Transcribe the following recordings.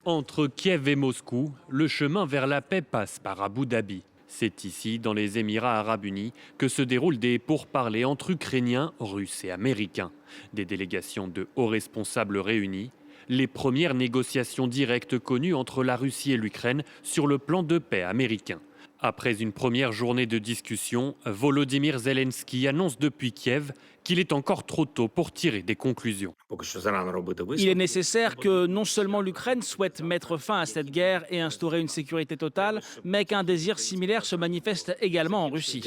Entre Kiev et Moscou, le chemin vers la paix passe par Abu Dhabi. C'est ici, dans les Émirats arabes unis, que se déroulent des pourparlers entre Ukrainiens, Russes et Américains. Des délégations de hauts responsables réunis. Les premières négociations directes connues entre la Russie et l'Ukraine sur le plan de paix américain. Après une première journée de discussion, Volodymyr Zelensky annonce depuis Kiev qu'il est encore trop tôt pour tirer des conclusions. Il est nécessaire que non seulement l'Ukraine souhaite mettre fin à cette guerre et instaurer une sécurité totale, mais qu'un désir similaire se manifeste également en Russie.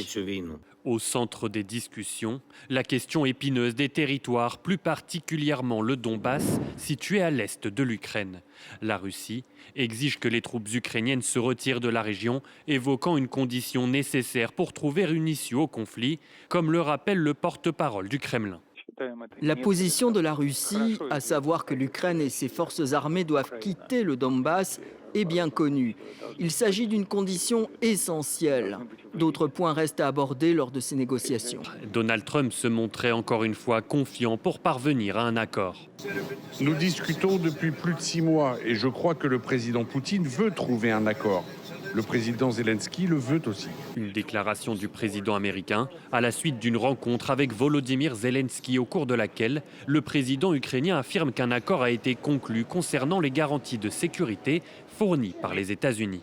Au centre des discussions, la question épineuse des territoires, plus particulièrement le Donbass, situé à l'est de l'Ukraine. La Russie exige que les troupes ukrainiennes se retirent de la région, évoquant une condition nécessaire pour trouver une issue au conflit, comme le rappelle le porte-parole du Kremlin. La position de la Russie, à savoir que l'Ukraine et ses forces armées doivent quitter le Donbass, est bien connue. Il s'agit d'une condition essentielle. D'autres points restent à aborder lors de ces négociations. Donald Trump se montrait encore une fois confiant pour parvenir à un accord. Nous discutons depuis plus de 6 mois et je crois que le président Poutine veut trouver un accord. Le président Zelensky le veut aussi. Une déclaration du président américain à la suite d'une rencontre avec Volodymyr Zelensky au cours de laquelle le président ukrainien affirme qu'un accord a été conclu concernant les garanties de sécurité fournies par les États-Unis.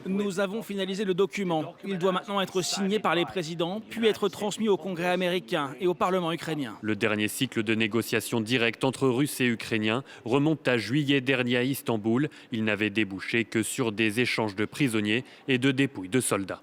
Nous avons finalisé le document. Il doit maintenant être signé par les présidents, puis être transmis au Congrès américain et au Parlement ukrainien. Le dernier cycle de négociations directes entre Russes et Ukrainiens remonte à juillet dernier à Istanbul. Il n'avait débouché que sur des échanges de prisonniers et de dépouilles de soldats.